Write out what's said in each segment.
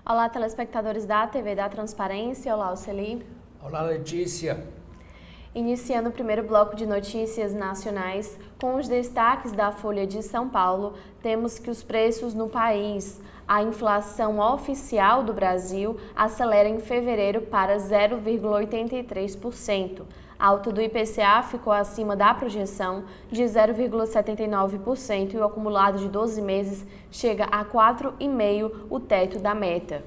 Olá, telespectadores da TV da Transparência. Olá, Oceli. Olá, Letícia. Iniciando o primeiro bloco de notícias nacionais, com os destaques da Folha de São Paulo, temos que os preços no país. A inflação oficial do Brasil acelera em fevereiro para 0,83%. A alta do IPCA ficou acima da projeção de 0,79% e o acumulado de 12 meses chega a 4,5%, o teto da meta.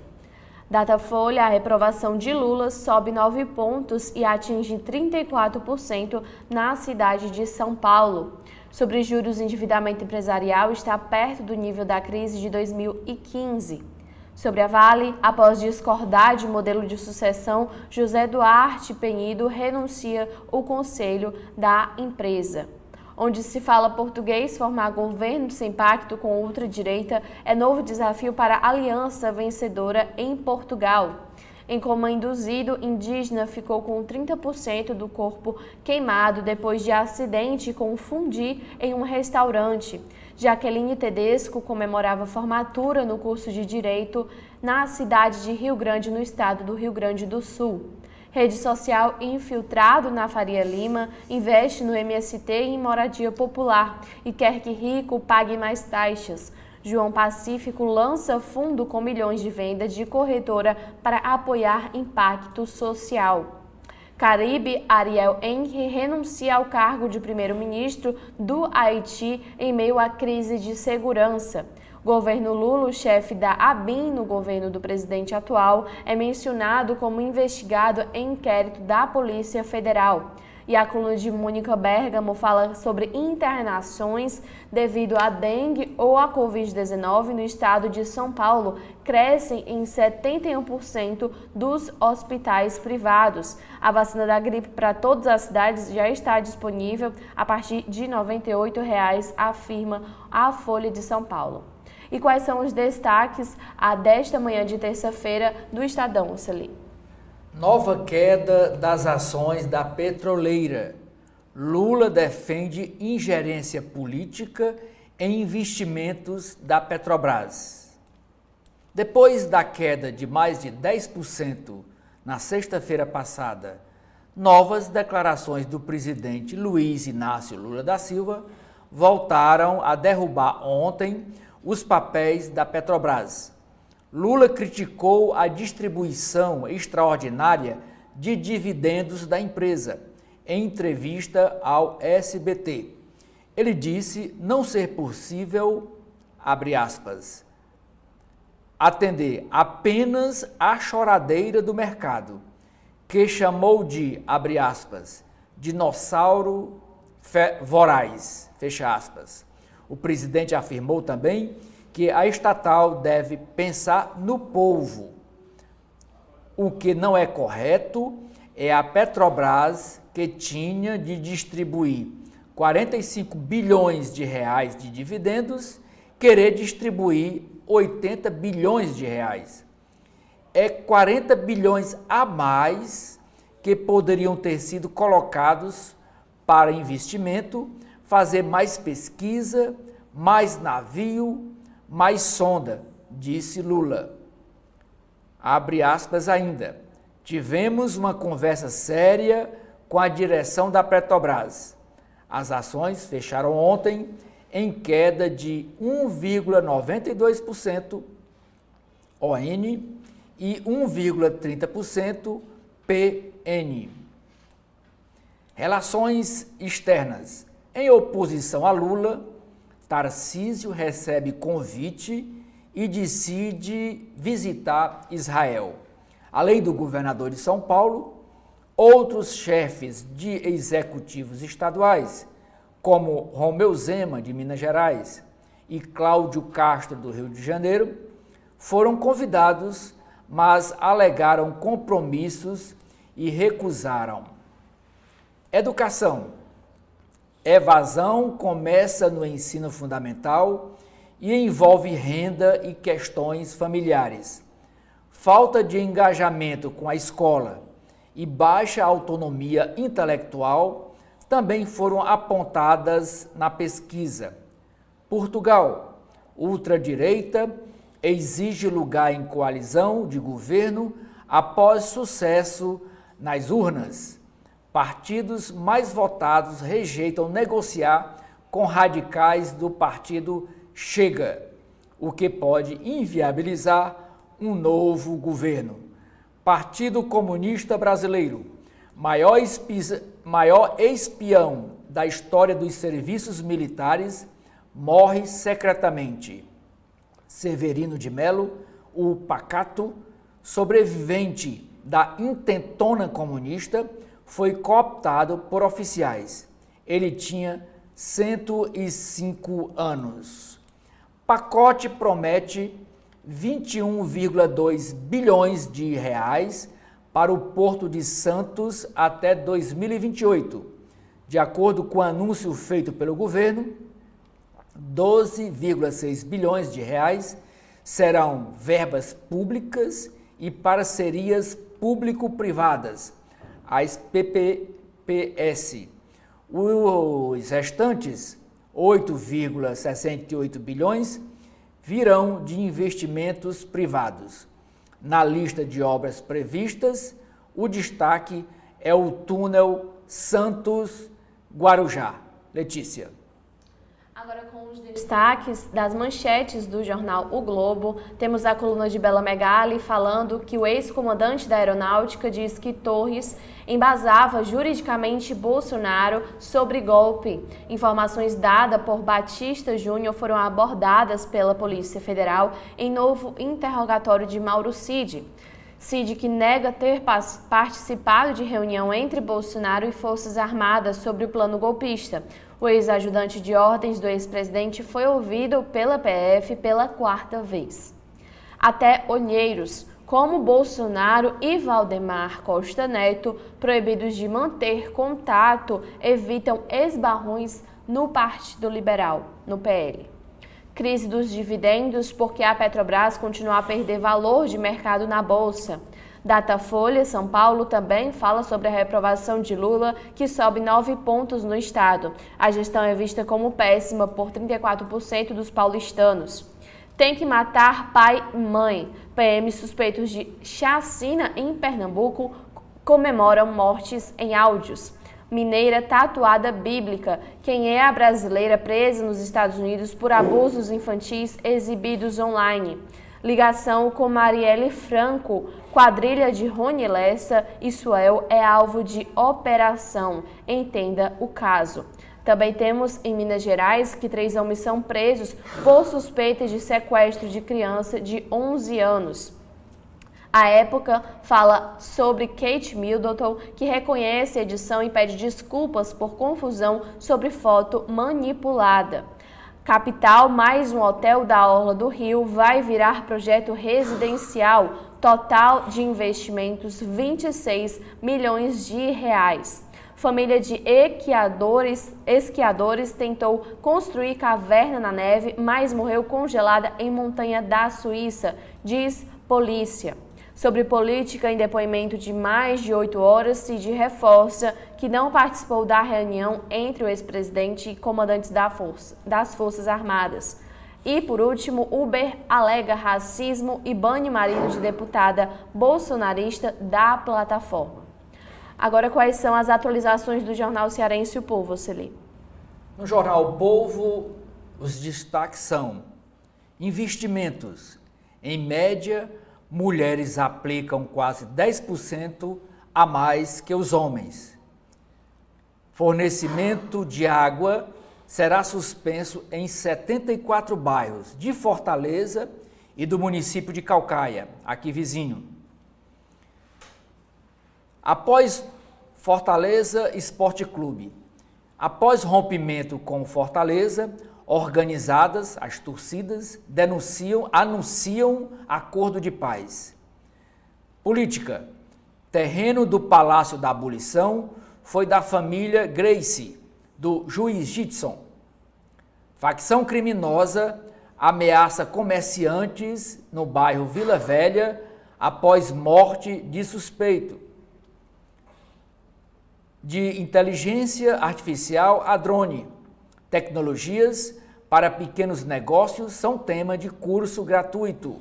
Datafolha, a reprovação de Lula sobe 9 pontos e atinge 34% na cidade de São Paulo. Sobre juros, o endividamento empresarial está perto do nível da crise de 2015. Sobre a Vale, após discordar de modelo de sucessão, José Duarte Penido renuncia ao conselho da empresa. Onde se fala português, formar governo sem pacto com ultradireita é novo desafio para a aliança vencedora em Portugal. Em coma induzido, indígena ficou com 30% do corpo queimado depois de acidente com fundir em um restaurante. Jaqueline Tedesco comemorava formatura no curso de Direito na cidade de Rio Grande, no estado do Rio Grande do Sul. Rede social infiltrado na Faria Lima investe no MST e em moradia popular e quer que rico pague mais taxas. João Pacífico lança fundo com milhões de vendas de corretora para apoiar impacto social. Caribe, Ariel Henry renuncia ao cargo de primeiro-ministro do Haiti em meio à crise de segurança. Governo Lula, o chefe da ABIN no governo do presidente atual, é mencionado como investigado em inquérito da Polícia Federal. E a coluna de Mônica Bergamo fala sobre internações devido à dengue ou à Covid-19 no estado de São Paulo. Crescem em 71% dos hospitais privados. A vacina da gripe para todas as cidades já está disponível a partir de R$ 98,00, afirma a Folha de São Paulo. E quais são os destaques desta manhã de terça-feira do Estadão, Oceli? Nova queda das ações da petroleira. Lula defende ingerência política em investimentos da Petrobras. Depois da queda de mais de 10% na sexta-feira passada, novas declarações do presidente Luiz Inácio Lula da Silva voltaram a derrubar ontem os papéis da Petrobras. Lula criticou a distribuição extraordinária de dividendos da empresa em entrevista ao SBT. Ele disse não ser possível, abre aspas, atender apenas a choradeira do mercado, que chamou de, abre aspas, dinossauro voraz, fecha aspas. O presidente afirmou também que a estatal deve pensar no povo. O que não é correto é a Petrobras, que tinha de distribuir 45 bilhões de reais de dividendos, querer distribuir 80 bilhões de reais. É 40 bilhões a mais que poderiam ter sido colocados para investimento, fazer mais pesquisa, mais navio, mais sonda, disse Lula. Abre aspas ainda. Tivemos uma conversa séria com a direção da Petrobras. As ações fecharam ontem em queda de 1,92% ON e 1,30% PN. Relações externas. Em oposição a Lula, Tarcísio recebe convite e decide visitar Israel. Além do governador de São Paulo, outros chefes de executivos estaduais, como Romeu Zema, de Minas Gerais, e Cláudio Castro, do Rio de Janeiro, foram convidados, mas alegaram compromissos e recusaram. Educação. Evasão começa no ensino fundamental e envolve renda e questões familiares. Falta de engajamento com a escola e baixa autonomia intelectual também foram apontadas na pesquisa. Portugal, ultradireita, exige lugar em coalizão de governo após sucesso nas urnas. Partidos mais votados rejeitam negociar com radicais do partido Chega, o que pode inviabilizar um novo governo. Partido Comunista Brasileiro, maior espião da história dos serviços militares, morre secretamente. Severino de Mello, o pacato, sobrevivente da intentona comunista, foi cooptado por oficiais. Ele tinha 105 anos. Pacote promete 21,2 bilhões de reais para o Porto de Santos até 2028. De acordo com o anúncio feito pelo governo, 12,6 bilhões de reais serão verbas públicas e parcerias público-privadas, as PPPs. Os restantes 8,68 bilhões virão de investimentos privados. Na lista de obras previstas, o destaque é o túnel Santos-Guarujá. Letícia. Agora, com os destaques das manchetes do jornal O Globo, temos a coluna de Bela Megali falando que o ex-comandante da Aeronáutica diz que Torres embasava juridicamente Bolsonaro sobre golpe. Informações dadas por Batista Júnior foram abordadas pela Polícia Federal em novo interrogatório de Mauro Cid. Cid, que nega ter participado de reunião entre Bolsonaro e Forças Armadas sobre o plano golpista. O ex-ajudante de ordens do ex-presidente foi ouvido pela PF pela 4ª vez. Até Olheiros, como Bolsonaro e Valdemar Costa Neto, proibidos de manter contato, evitam esbarrões no Partido Liberal, no PL. Crise dos dividendos porque a Petrobras continua a perder valor de mercado na Bolsa. Datafolha, São Paulo, também fala sobre a reprovação de Lula, que sobe 9 pontos no estado. A gestão é vista como péssima por 34% dos paulistanos. Tem que matar pai e mãe. PM suspeitos de chacina em Pernambuco comemoram mortes em áudios. Mineira tatuada bíblica. Quem é a brasileira presa nos Estados Unidos por abusos infantis exibidos online? Ligação com Marielle Franco. Quadrilha de Rony Lessa e Suel é alvo de operação. Entenda o caso. Também temos em Minas Gerais que 3 homens são presos por suspeita de sequestro de criança de 11 anos. A Época fala sobre Kate Middleton, que reconhece a edição e pede desculpas por confusão sobre foto manipulada. Capital, mais um hotel da Orla do Rio, vai virar projeto residencial. Total de investimentos 26 milhões de reais. Família de esquiadores tentou construir caverna na neve, mas morreu congelada em montanha da Suíça, diz polícia. Sobre política, em depoimento de mais de 8 horas, Cid reforça que não participou da reunião entre o ex-presidente e comandantes das Forças Armadas. E, por último, Uber alega racismo e bane marido de deputada bolsonarista da plataforma. Agora, quais são as atualizações do Jornal Cearense O Povo, Celi? No Jornal O Povo, os destaques são: investimentos. Em média, mulheres aplicam quase 10% a mais que os homens. Fornecimento de água será suspenso em 74 bairros de Fortaleza e do município de Caucaia, aqui vizinho. Após Fortaleza Esporte Clube. Após rompimento com Fortaleza, organizadas, as torcidas, anunciam acordo de paz. Política. Terreno do Palácio da Abolição foi da família Gracie, do juiz Jitson. Facção criminosa ameaça comerciantes no bairro Vila Velha após morte de suspeito. De inteligência artificial a drone. Tecnologias para pequenos negócios são tema de curso gratuito.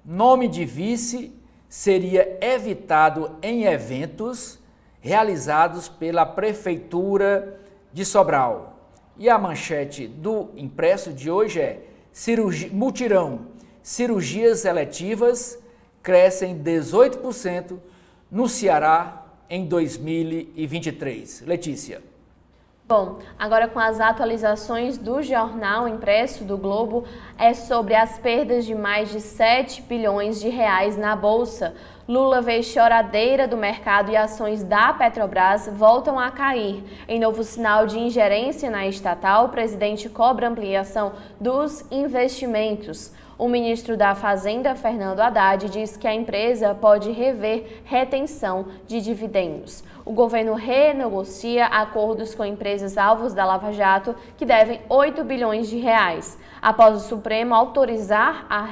Nome de vice seria evitado em eventos realizados pela Prefeitura de Sobral. E a manchete do impresso de hoje é mutirão, cirurgias eletivas crescem 18% no Ceará em 2023. Letícia. Bom, agora com as atualizações do jornal impresso do Globo, é sobre as perdas de mais de 7 bilhões de reais na Bolsa. Lula vê choradeira do mercado e ações da Petrobras voltam a cair. Em novo sinal de ingerência na estatal, o presidente cobra ampliação dos investimentos. O ministro da Fazenda, Fernando Haddad, diz que a empresa pode rever retenção de dividendos. O governo renegocia acordos com empresas alvos da Lava Jato que devem 8 bilhões de reais. Após o Supremo autorizar a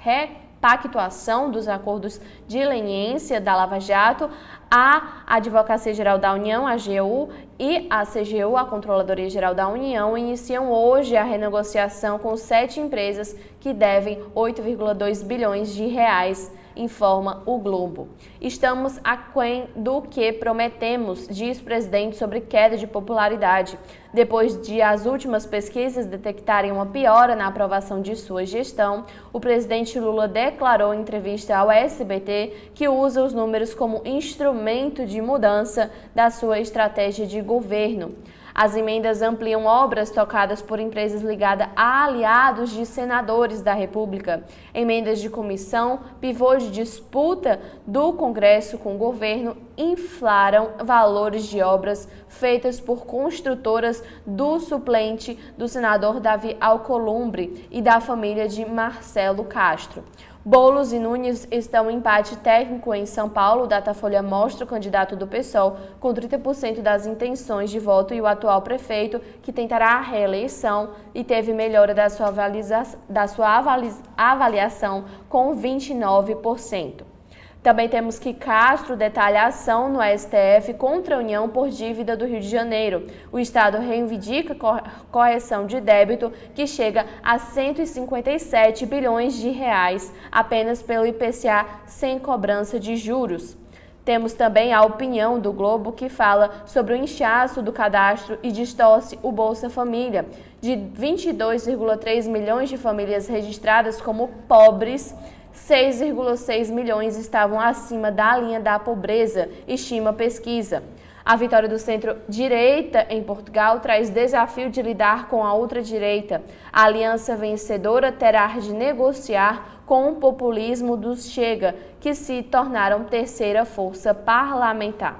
repactuação dos acordos de leniência da Lava Jato, a Advocacia Geral da União, a AGU, e a CGU, a Controladoria Geral da União, iniciam hoje a renegociação com 7 empresas que devem 8,2 bilhões de reais, informa o Globo. Estamos aquém do que prometemos, diz o presidente sobre queda de popularidade. Depois de as últimas pesquisas detectarem uma piora na aprovação de sua gestão, o presidente Lula declarou em entrevista ao SBT que usa os números como instrumento de mudança da sua estratégia de governo. As emendas ampliam obras tocadas por empresas ligadas a aliados de senadores da República. Emendas de comissão, pivô de disputa do Congresso com o governo, inflaram valores de obras feitas por construtoras do suplente do senador Davi Alcolumbre e da família de Marcelo Castro. Boulos e Nunes estão em empate técnico em São Paulo. O Datafolha mostra o candidato do PSOL com 30% das intenções de voto e o atual prefeito, que tentará a reeleição e teve melhora da sua avaliação com 29%. Também temos que Castro detalha a ação no STF contra a União por dívida do Rio de Janeiro. O Estado reivindica correção de débito que chega a 157 bilhões de reais apenas pelo IPCA sem cobrança de juros. Temos também a opinião do Globo, que fala sobre o inchaço do cadastro e distorce o Bolsa Família. De 22,3 milhões de famílias registradas como pobres, 6,6 milhões estavam acima da linha da pobreza, estima a pesquisa. A vitória do centro-direita em Portugal traz desafio de lidar com a ultradireita. A aliança vencedora terá de negociar com o populismo dos Chega, que se tornaram terceira força parlamentar.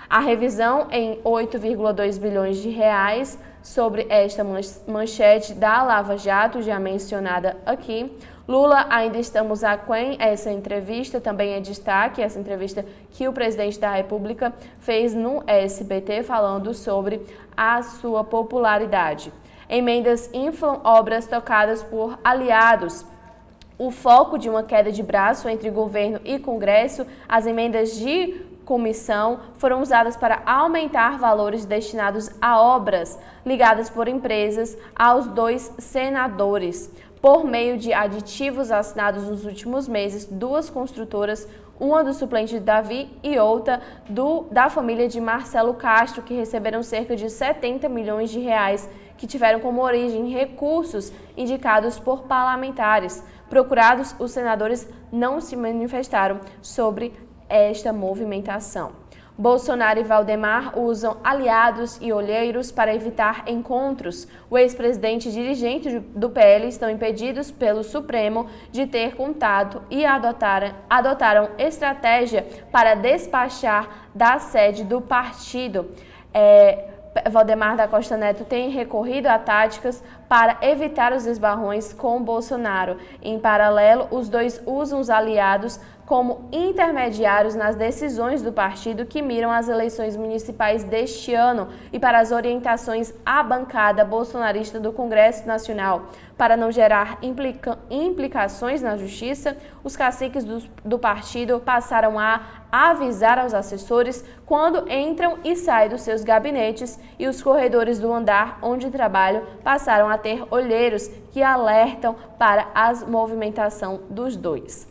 A revisão em 8,2 bilhões de reais sobre esta manchete da Lava Jato, já mencionada aqui. Lula, ainda estamos aquém. Essa entrevista também é destaque, essa entrevista que o presidente da República fez no SBT, falando sobre a sua popularidade. Emendas inflam obras tocadas por aliados. O foco de uma queda de braço entre governo e Congresso, as emendas de comissão foram usadas para aumentar valores destinados a obras ligadas por empresas aos 2 senadores. Por meio de aditivos assinados nos últimos meses, 2 construtoras, uma do suplente de Davi e outra da família de Marcelo Castro, que receberam cerca de 70 milhões de reais, que tiveram como origem recursos indicados por parlamentares. Procurados, os senadores não se manifestaram sobre esta movimentação. Bolsonaro e Valdemar usam aliados e olheiros para evitar encontros. O ex-presidente e dirigente do PL estão impedidos pelo Supremo de ter contato e adotaram estratégia para despachar da sede do partido. Valdemar da Costa Neto tem recorrido a táticas para evitar os esbarrões com Bolsonaro. Em paralelo, os dois usam os aliados como intermediários nas decisões do partido que miram as eleições municipais deste ano e para as orientações à bancada bolsonarista do Congresso Nacional. Para não gerar implicações na justiça, os caciques do partido passaram a avisar aos assessores quando entram e saem dos seus gabinetes, e os corredores do andar onde trabalham passaram a ter olheiros que alertam para a movimentação dos dois.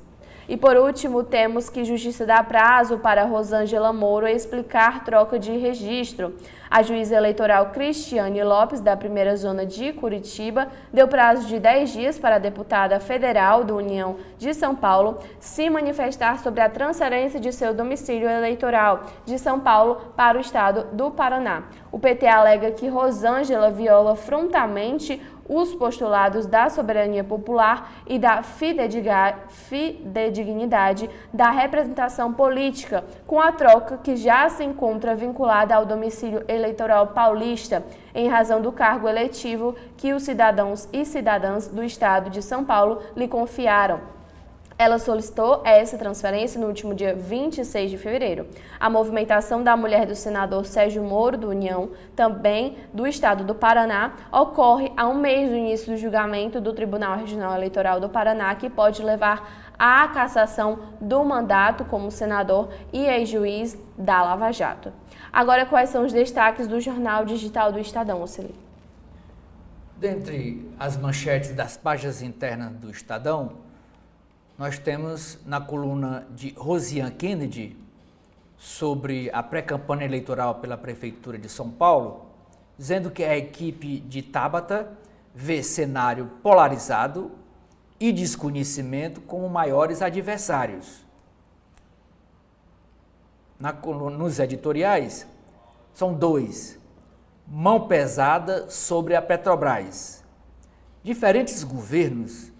E por último, temos que Justiça dá prazo para Rosângela Moro explicar troca de registro. A juíza eleitoral Cristiane Lopes, da primeira zona de Curitiba, deu prazo de 10 dias para a deputada federal do União de São Paulo se manifestar sobre a transferência de seu domicílio eleitoral de São Paulo para o estado do Paraná. O PT alega que Rosângela viola frontalmente os postulados da soberania popular e da fidedignidade da representação política, com a troca que já se encontra vinculada ao domicílio eleitoral paulista, em razão do cargo eletivo que os cidadãos e cidadãs do estado de São Paulo lhe confiaram. Ela solicitou essa transferência no último dia 26 de fevereiro. A movimentação da mulher do senador Sérgio Moro, do União, também do estado do Paraná, ocorre a um mês do início do julgamento do Tribunal Regional Eleitoral do Paraná, que pode levar à cassação do mandato como senador e ex-juiz da Lava Jato. Agora, quais são os destaques do Jornal Digital do Estadão, Oceli? Dentre as manchetes das páginas internas do Estadão, nós temos na coluna de Rosiane Kennedy sobre a pré-campanha eleitoral pela Prefeitura de São Paulo, dizendo que a equipe de Tabata vê cenário polarizado e desconhecimento como maiores adversários. Nos editoriais, são dois: mão pesada sobre a Petrobras. Diferentes governos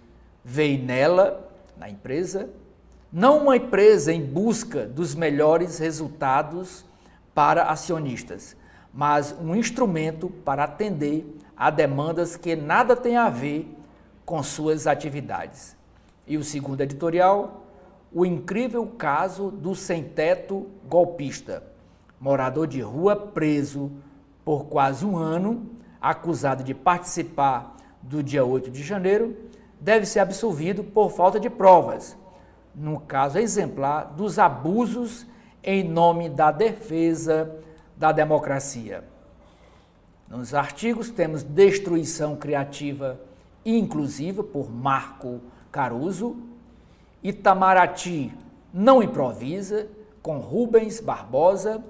veem nela, na empresa, não uma empresa em busca dos melhores resultados para acionistas, mas um instrumento para atender a demandas que nada tem a ver com suas atividades. E o segundo editorial, o incrível caso do sem-teto golpista, morador de rua preso por quase um ano, acusado de participar do dia 8 de janeiro, deve ser absolvido por falta de provas, no caso exemplar dos abusos em nome da defesa da democracia. Nos artigos temos Destruição Criativa e Inclusiva, por Marco Caruso, Itamaraty não improvisa, com Rubens Barbosa,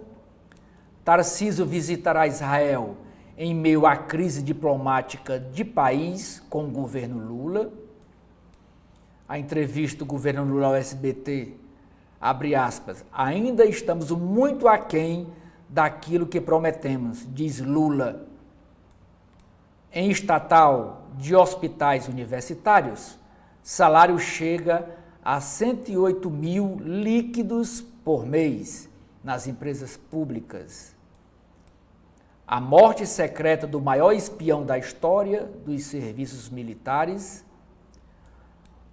Tarcísio visitará Israel em meio à crise diplomática de país com o governo Lula. A entrevista do governo Lula ao SBT, abre aspas, ainda estamos muito aquém daquilo que prometemos, diz Lula. Em estatal de hospitais universitários, salário chega a 108 mil líquidos por mês nas empresas públicas. A morte secreta do maior espião da história dos serviços militares.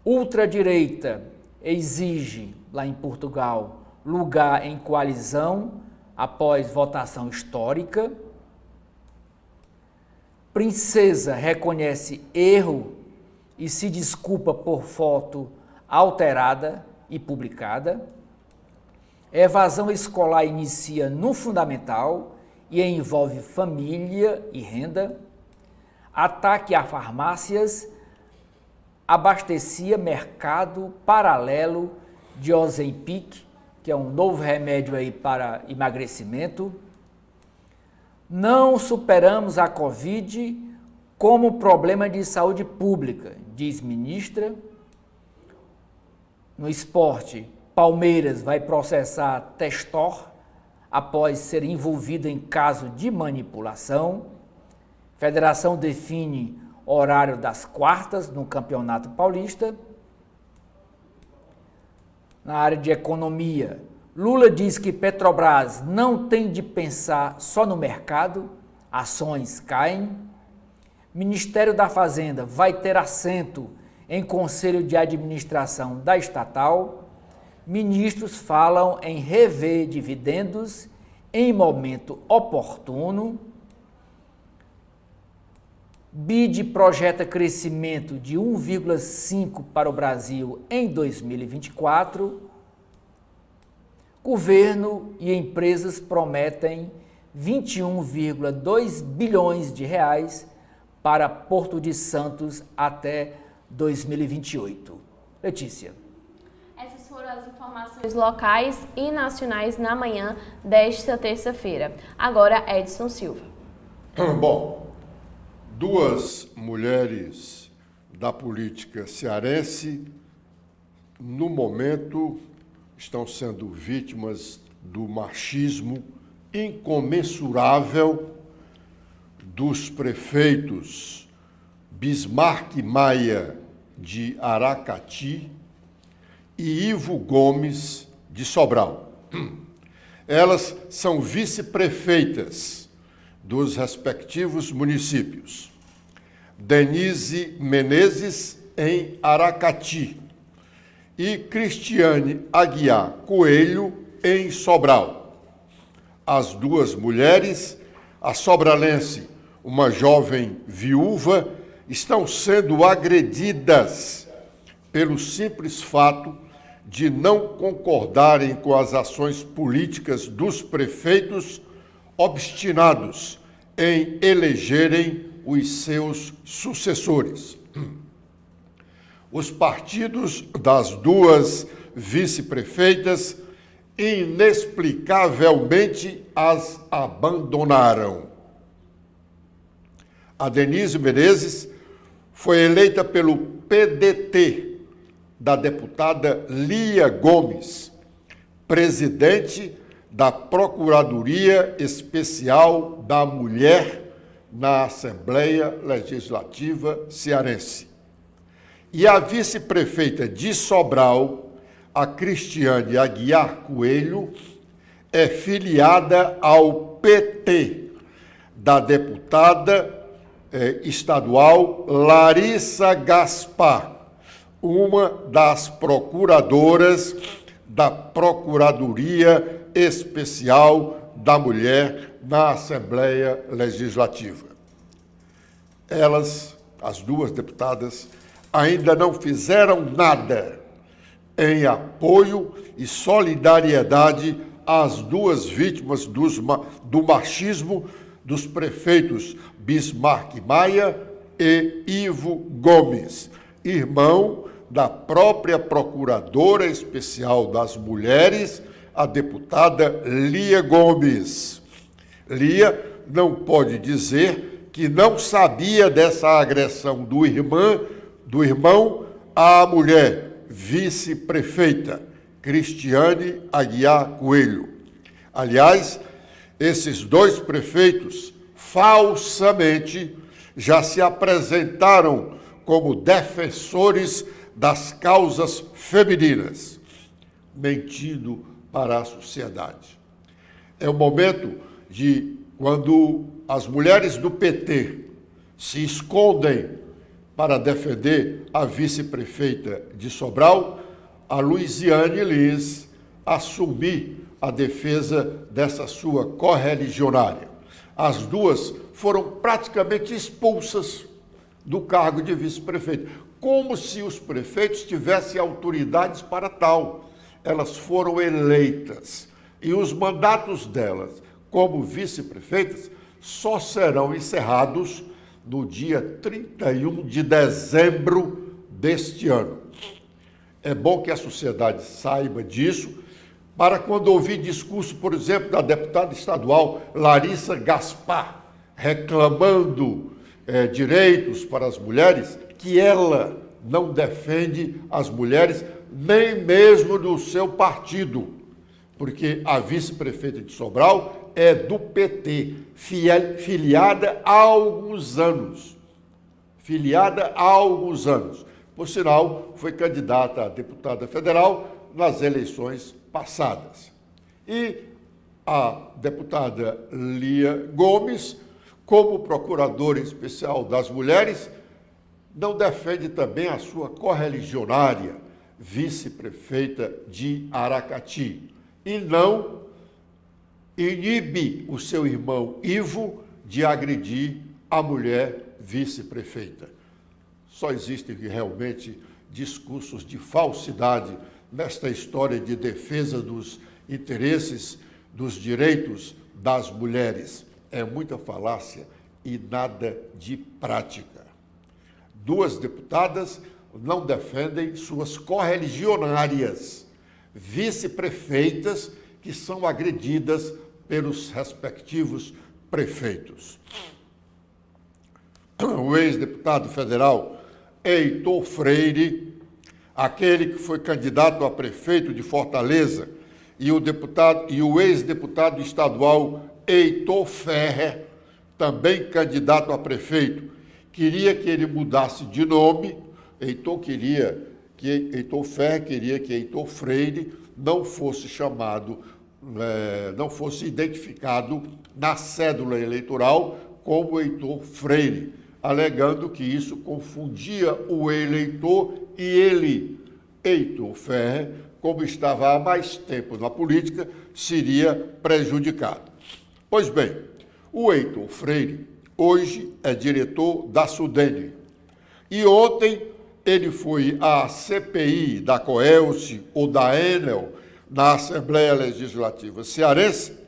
Ultradireita exige, lá em Portugal, lugar em coalizão após votação histórica. Princesa reconhece erro e se desculpa por foto alterada e publicada. Evasão escolar inicia no fundamental e envolve família e renda. Ataque a farmácias abastecia mercado paralelo de Ozempic, que é um novo remédio aí para emagrecimento. Não superamos a Covid como problema de saúde pública, diz ministra. No esporte, Palmeiras vai processar Testor após ser envolvido em caso de manipulação. Federação define horário das quartas no Campeonato Paulista. Na área de economia, Lula diz que Petrobras não tem de pensar só no mercado, ações caem. Ministério da Fazenda vai ter assento em conselho de administração da estatal. Ministros falam em rever dividendos em momento oportuno. BID projeta crescimento de 1,5% para o Brasil em 2024. Governo e empresas prometem 21,2 bilhões de reais para Porto de Santos até 2028. Letícia. Essas foram as informações locais e nacionais na manhã desta terça-feira. Agora, Edson Silva. Bom, duas mulheres da política cearense, no momento, estão sendo vítimas do machismo incomensurável dos prefeitos Bismarck Maia, de Aracati, e Ivo Gomes, de Sobral. Elas são vice-prefeitas dos respectivos municípios. Denise Menezes, em Aracati, e Cristiane Aguiar Coelho, em Sobral. As duas mulheres, a sobralense, uma jovem viúva, estão sendo agredidas pelo simples fato de não concordarem com as ações políticas dos prefeitos obstinados em elegerem os seus sucessores. Os partidos das duas vice-prefeitas inexplicavelmente as abandonaram. A Denise Menezes foi eleita pelo PDT da deputada Lia Gomes, presidente da Procuradoria Especial da Mulher na Assembleia Legislativa Cearense. E a vice-prefeita de Sobral, a Cristiane Aguiar Coelho, é filiada ao PT da deputada estadual Larissa Gaspar, uma das procuradoras da Procuradoria Especial da Mulher na Assembleia Legislativa. Elas, as duas deputadas, ainda não fizeram nada em apoio e solidariedade às duas vítimas do machismo dos prefeitos Bismarck Maia e Ivo Gomes, irmão da própria Procuradora Especial das Mulheres, a deputada Lia Gomes. Lia não pode dizer que não sabia dessa agressão do irmão à mulher vice-prefeita, Cristiane Aguiar Coelho. Aliás, esses dois prefeitos, falsamente, já se apresentaram como defensores das causas femininas, mentindo para a sociedade. É o momento de, quando as mulheres do PT se escondem para defender a vice-prefeita de Sobral, a Luiziane Lins assumir a defesa dessa sua correligionária. As duas foram praticamente expulsas do cargo de vice-prefeito, como se os prefeitos tivessem autoridades para tal. Elas foram eleitas e os mandatos delas como vice-prefeitas só serão encerrados no dia 31 de dezembro deste ano. É bom que a sociedade saiba disso, para quando ouvir discurso, por exemplo, da deputada estadual Larissa Gaspar, reclamando direitos para as mulheres, que ela não defende as mulheres, nem mesmo do seu partido, porque a vice-prefeita de Sobral é do PT, filiada há alguns anos. Por sinal, foi candidata a deputada federal nas eleições passadas. E a deputada Lia Gomes, como procuradora especial das mulheres, não defende também a sua correligionária, vice-prefeita de Aracati, e não inibe o seu irmão Ivo de agredir a mulher vice-prefeita. Só existem realmente discursos de falsidade nesta história de defesa dos interesses, dos direitos das mulheres. É muita falácia e nada de prática. 2 deputadas não defendem suas correligionárias, vice-prefeitas, que são agredidas pelos respectivos prefeitos. O ex-deputado federal Heitor Freire, aquele que foi candidato a prefeito de Fortaleza, e o ex-deputado estadual Heitor Ferrer, também candidato a prefeito, queria que ele mudasse de nome. Heitor Ferrer queria que Heitor Freire não fosse chamado, não fosse identificado na cédula eleitoral como Heitor Freire, alegando que isso confundia o eleitor e ele, Heitor Ferrer, como estava há mais tempo na política, seria prejudicado. Pois bem, o Heitor Freire hoje é diretor da Sudene. E ontem ele foi à CPI da Coelce ou da Enel, na Assembleia Legislativa Cearense,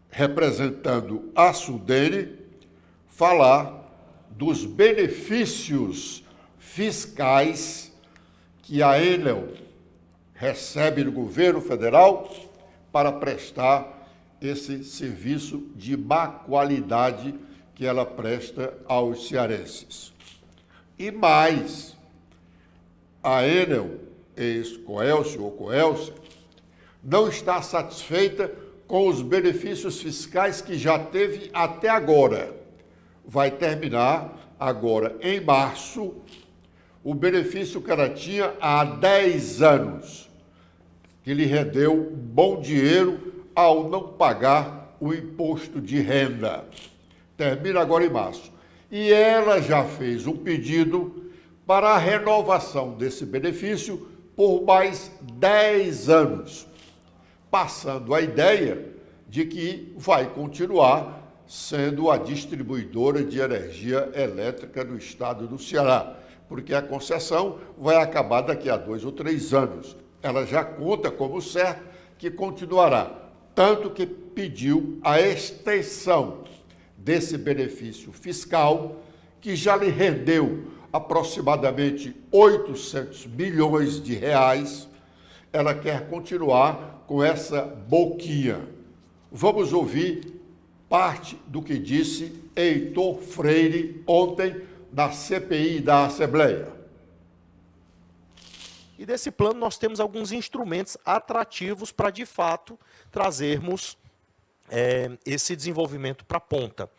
representando a Sudene, falar dos benefícios fiscais que a Enel recebe do governo federal para prestar esse serviço de má qualidade que ela presta aos cearenses. E mais, a Enel, ex-Coelce ou Coelce, não está satisfeita com os benefícios fiscais que já teve até agora. Vai terminar agora, em março, o benefício que ela tinha há 10 anos, que lhe rendeu bom dinheiro ao não pagar o imposto de renda. Termina agora em março. E ela já fez um pedido para a renovação desse benefício por mais 10 anos, passando a ideia de que vai continuar sendo a distribuidora de energia elétrica do estado do Ceará, porque a concessão vai acabar daqui a 2 ou 3 anos. Ela já conta como certo que continuará, tanto que pediu a extensão desse benefício fiscal, que já lhe rendeu aproximadamente 800 milhões de reais. Ela quer continuar com essa boquinha. Vamos ouvir parte do que disse Heitor Freire ontem na CPI da Assembleia. E desse plano nós temos alguns instrumentos atrativos para, de fato, trazermos esse desenvolvimento para a ponta.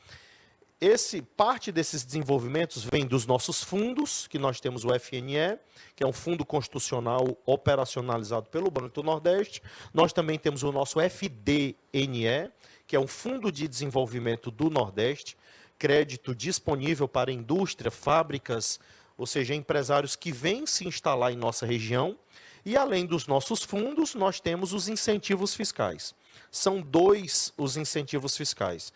Parte desses desenvolvimentos vem dos nossos fundos, que nós temos o FNE, que é um fundo constitucional operacionalizado pelo Banco do Nordeste. Nós também temos o nosso FDNE, que é um Fundo de Desenvolvimento do Nordeste, crédito disponível para indústria, fábricas, ou seja, empresários que vêm se instalar em nossa região. E além dos nossos fundos, nós temos os incentivos fiscais. São 2 os incentivos fiscais.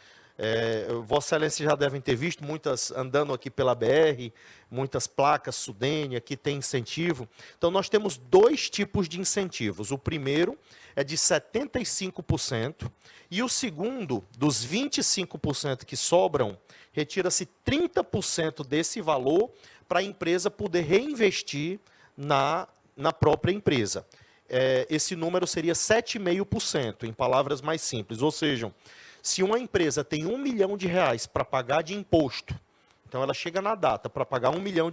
Vossa Excelência já devem ter visto, muitas andando aqui pela BR, muitas placas Sudene, aqui tem incentivo. Então, nós temos 2 tipos de incentivos. O primeiro é de 75%, e o segundo, dos 25% que sobram, retira-se 30% desse valor para a empresa poder reinvestir na própria empresa. Esse número seria 7,5%, em palavras mais simples. Ou seja, se uma empresa tem R$1 milhão para pagar de imposto, então ela chega na data para pagar R$1 milhão,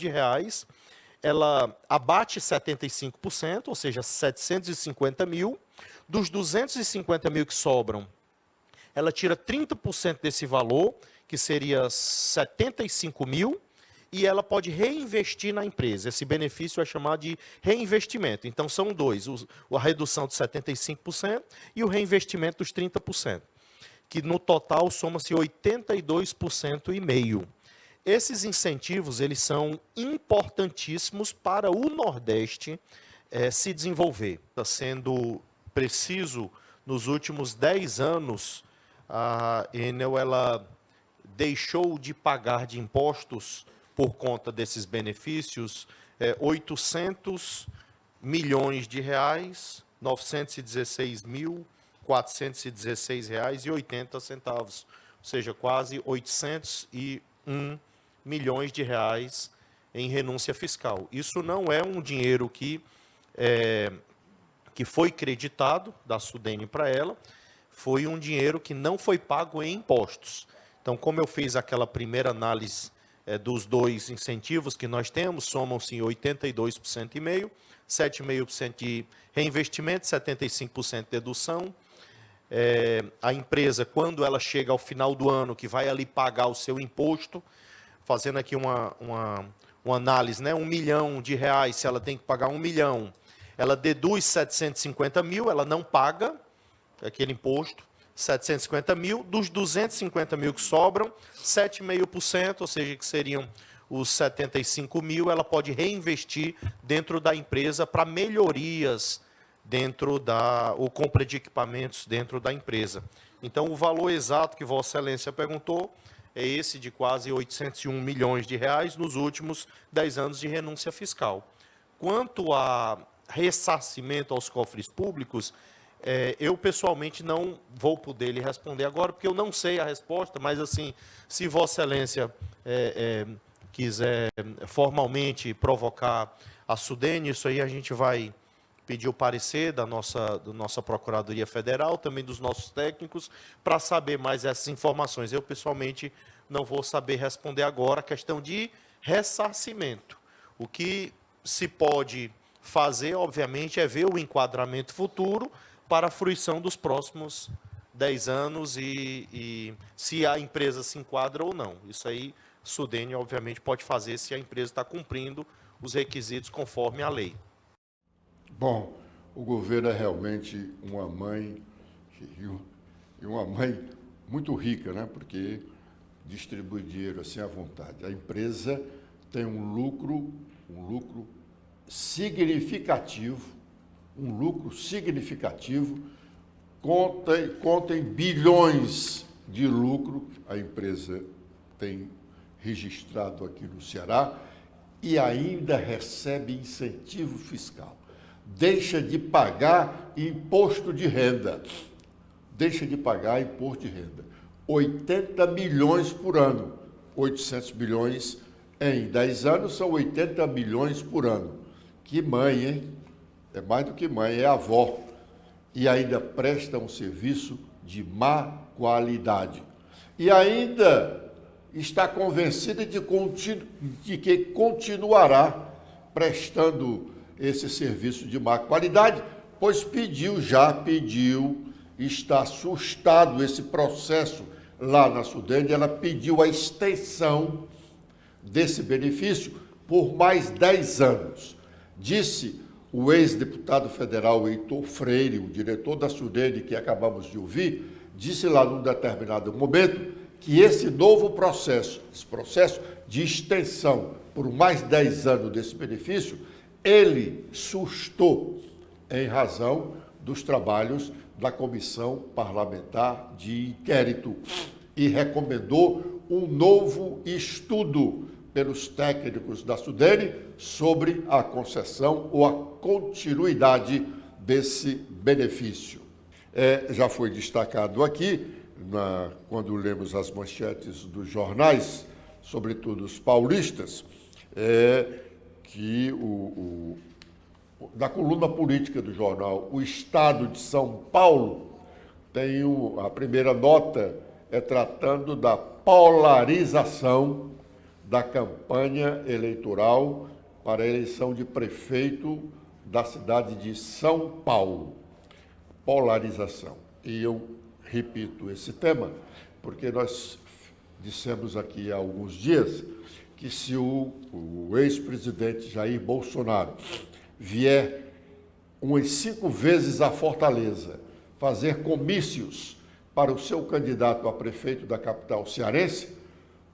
ela abate 75%, ou seja, 750 mil. Dos 250 mil que sobram, ela tira 30% desse valor, que seria 75 mil, e ela pode reinvestir na empresa. Esse benefício é chamado de reinvestimento. Então, são 2, a redução de 75% e o reinvestimento dos 30%, que no total soma-se 82,5%. Esses incentivos, eles são importantíssimos para o Nordeste se desenvolver. Está sendo preciso, nos últimos 10 anos, a Enel ela deixou de pagar de impostos por conta desses benefícios, 800 milhões de reais, 916.416 reais e 80 centavos. Ou seja, quase 801 milhões de reais em renúncia fiscal. Isso não é um dinheiro que foi creditado da Sudene para ela, foi um dinheiro que não foi pago em impostos. Então, como eu fiz aquela primeira análise dos dois incentivos que nós temos, somam-se 82,5%, 7,5% de reinvestimento, 75% de dedução. A empresa, quando ela chega ao final do ano, que vai ali pagar o seu imposto, fazendo aqui uma análise, né? R$1 milhão, se ela tem que pagar 1 milhão, ela deduz 750 mil, ela não paga aquele imposto, 750 mil, dos 250 mil que sobram, 7,5%, ou seja, que seriam os 75 mil, ela pode reinvestir dentro da empresa para melhorias ou compra de equipamentos dentro da empresa. Então, o valor exato que Vossa Excelência perguntou é esse de quase 801 milhões de reais nos últimos 10 anos de renúncia fiscal. Quanto a ressarcimento aos cofres públicos, eu pessoalmente não vou poder lhe responder agora, porque eu não sei a resposta, mas assim, se Vossa Excelência quiser formalmente provocar a Sudene, isso aí a gente vai pedir o parecer da nossa Procuradoria Federal, também dos nossos técnicos, para saber mais essas informações. Eu, pessoalmente, não vou saber responder agora a questão de ressarcimento. O que se pode fazer, obviamente, é ver o enquadramento futuro para a fruição dos próximos 10 anos e se a empresa se enquadra ou não. Isso aí, Sudene, obviamente, pode fazer se a empresa está cumprindo os requisitos conforme a lei. Bom, o governo é realmente uma mãe, e uma mãe muito rica, né? Porque distribui dinheiro assim à vontade. A empresa tem um lucro significativo, conta em bilhões de lucro, a empresa tem registrado aqui no Ceará, e ainda recebe incentivo fiscal. Deixa de pagar imposto de renda. 80 milhões por ano. 800 milhões em 10 anos são 80 milhões por ano. Que mãe, hein? É mais do que mãe, é avó. E ainda presta um serviço de má qualidade. E ainda está convencida de que continuará prestando esse serviço de má qualidade, pois pediu, está assustado esse processo lá na Sudene, ela pediu a extensão desse benefício por mais 10 anos. Disse o ex-deputado federal Heitor Freire, o diretor da Sudene, que acabamos de ouvir, disse lá num determinado momento que esse novo processo, esse processo de extensão por mais 10 anos desse benefício, ele sustou em razão dos trabalhos da Comissão Parlamentar de Inquérito e recomendou um novo estudo pelos técnicos da Sudene sobre a concessão ou a continuidade desse benefício. Já foi destacado aqui, quando lemos as manchetes dos jornais, sobretudo os paulistas, que da coluna política do jornal O Estado de São Paulo, tem a primeira nota tratando da polarização da campanha eleitoral para a eleição de prefeito da cidade de São Paulo. Polarização. E eu repito esse tema porque nós dissemos aqui há alguns dias que se o ex-presidente Jair Bolsonaro vier umas 5 vezes a Fortaleza fazer comícios para o seu candidato a prefeito da capital cearense,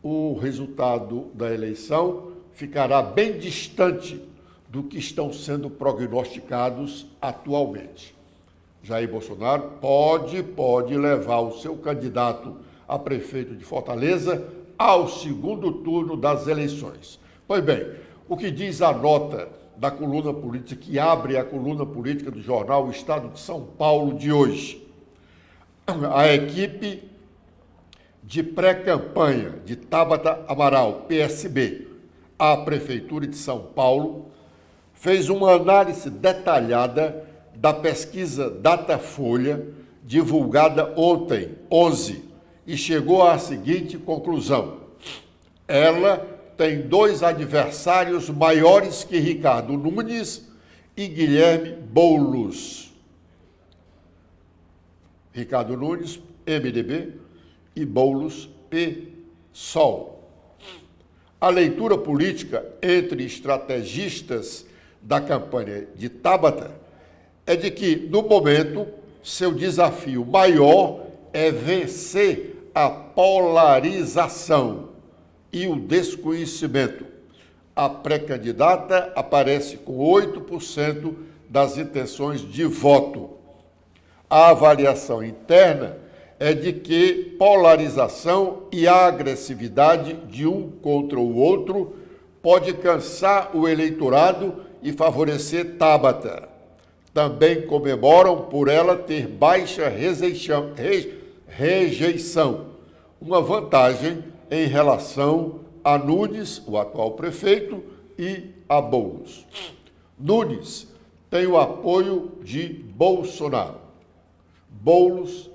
o resultado da eleição ficará bem distante do que estão sendo prognosticados atualmente. Jair Bolsonaro pode levar o seu candidato a prefeito de Fortaleza ao segundo turno das eleições. Pois bem, o que diz a nota da coluna política, que abre a coluna política do jornal O Estado de São Paulo de hoje? A equipe de pré-campanha de Tabata Amaral, PSB, à Prefeitura de São Paulo, fez uma análise detalhada da pesquisa Datafolha, divulgada ontem, 11, e chegou à seguinte conclusão: ela tem 2 adversários maiores que Ricardo Nunes e Guilherme Boulos. Ricardo Nunes, MDB, e Boulos, PSOL. A leitura política entre estrategistas da campanha de Tabata é de que, no momento, seu desafio maior é vencer a polarização e o desconhecimento. A pré-candidata aparece com 8% das intenções de voto. A avaliação interna é de que polarização e a agressividade de um contra o outro pode cansar o eleitorado e favorecer Tabata. Também comemoram por ela ter baixa rejeição, uma vantagem em relação a Nunes, o atual prefeito, e a Boulos. Nunes tem o apoio de Bolsonaro. Boulos,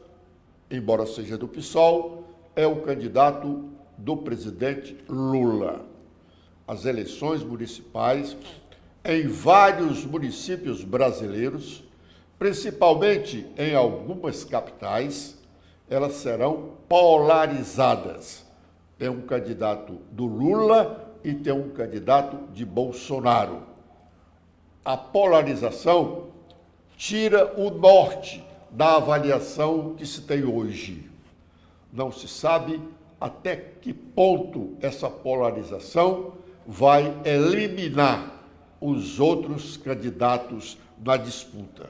embora seja do PSOL, é o candidato do presidente Lula. As eleições municipais em vários municípios brasileiros, principalmente em algumas capitais, elas serão polarizadas. Tem um candidato do Lula e tem um candidato de Bolsonaro. A polarização tira o norte da avaliação que se tem hoje. Não se sabe até que ponto essa polarização vai eliminar os outros candidatos na disputa.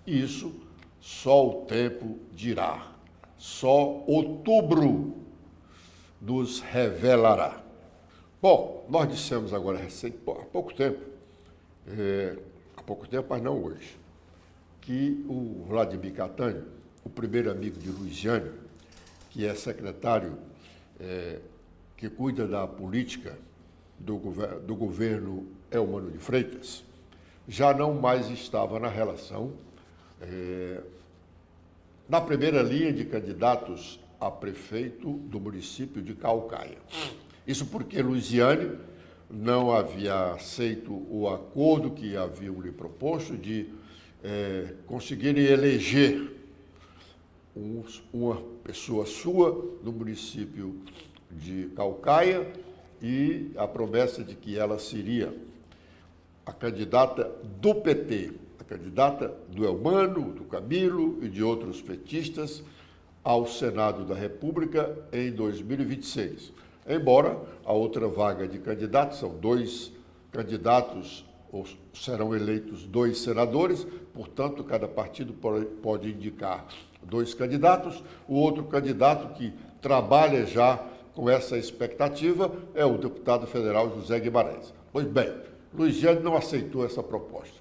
Isso só o tempo dirá. Só outubro nos revelará. Bom, nós dissemos agora há pouco tempo, mas não hoje, que o Vladimir Catani, o primeiro amigo de Luiz Jânio, que é secretário que cuida da política do governo Eumano de Freitas, já não mais estava na relação, na primeira linha de candidatos a prefeito do município de Caucaia. Isso porque Luiziane não havia aceito o acordo que haviam lhe proposto de conseguirem eleger uma pessoa sua no município de Caucaia, e a promessa de que ela seria a candidata do PT, a candidata do Eumano, do Camilo e de outros petistas ao Senado da República em 2026. Embora a outra vaga de candidatos, são 2 candidatos, ou serão eleitos 2 senadores, portanto, cada partido pode indicar 2 candidatos. O outro candidato que trabalha já com essa expectativa é o deputado federal José Guimarães. Pois bem, Luiz Jânio não aceitou essa proposta.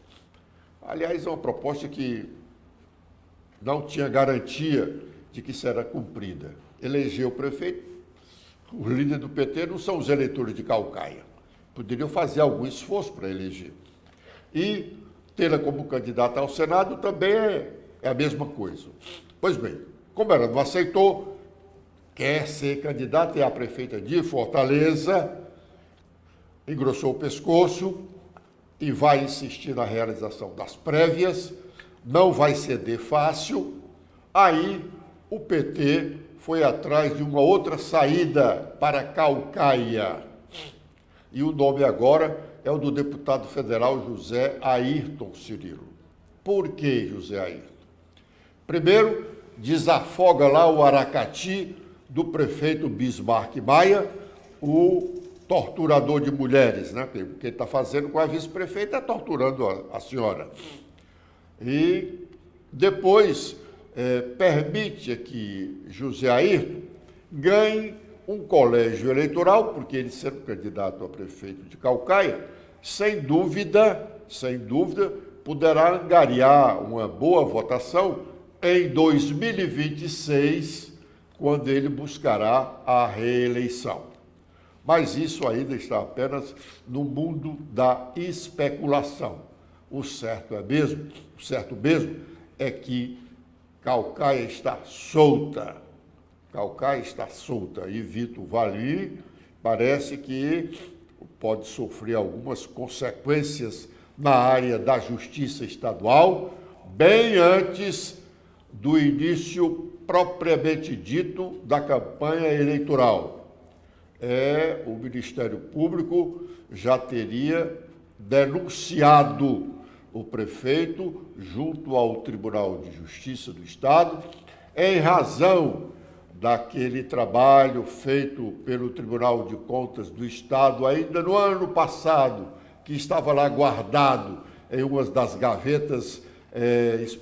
Aliás, é uma proposta que não tinha garantia de que será cumprida. Elegeu o prefeito, os líderes do PT não são os eleitores de Caucaia. Poderiam fazer algum esforço para eleger. E tê-la como candidata ao Senado também é a mesma coisa. Pois bem, como ela não aceitou, quer ser candidata a prefeita de Fortaleza, engrossou o pescoço e vai insistir na realização das prévias, não vai ceder fácil. Aí o PT foi atrás de uma outra saída para Caucaia. E o nome agora é o do deputado federal José Ayrton Cirilo. Por que José Ayrton? Primeiro, desafoga lá o Aracati do prefeito Bismarck Maia, o torturador de mulheres, né? O que ele está fazendo com a vice-prefeita é torturando a senhora. E depois permite que José Ayrton ganhe um colégio eleitoral, porque ele sendo candidato a prefeito de Caucaia, sem dúvida, poderá angariar uma boa votação em 2026, quando ele buscará a reeleição. Mas isso ainda está apenas no mundo da especulação. O certo mesmo é que Caucaia está solta. Caucaia está solta e Vitor Valim parece que pode sofrer algumas consequências na área da justiça estadual, bem antes do início propriamente dito da campanha eleitoral. O Ministério Público já teria denunciado o prefeito junto ao Tribunal de Justiça do Estado, em razão daquele trabalho feito pelo Tribunal de Contas do Estado ainda no ano passado, que estava lá guardado em uma das gavetas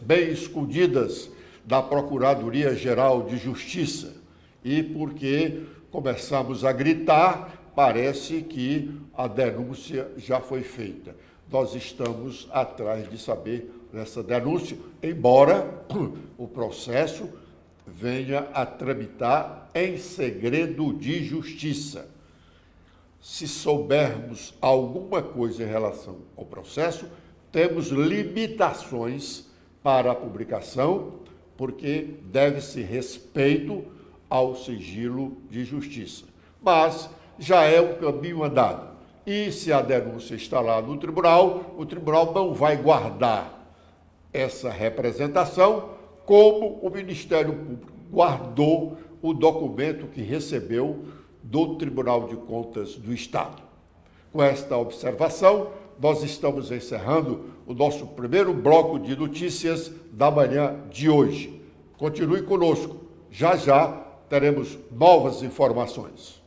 bem escondidas da Procuradoria-Geral de Justiça. E porque começamos a gritar, parece que a denúncia já foi feita. Nós estamos atrás de saber dessa denúncia, embora o processo venha a tramitar em segredo de justiça. Se soubermos alguma coisa em relação ao processo, temos limitações para a publicação, porque deve-se respeito ao sigilo de justiça. Mas já é um caminho andado. E se a denúncia está lá no tribunal, o tribunal não vai guardar essa representação, como o Ministério Público guardou o documento que recebeu do Tribunal de Contas do Estado. Com esta observação, nós estamos encerrando o nosso primeiro bloco de notícias da manhã de hoje. Continue conosco. Já já teremos novas informações.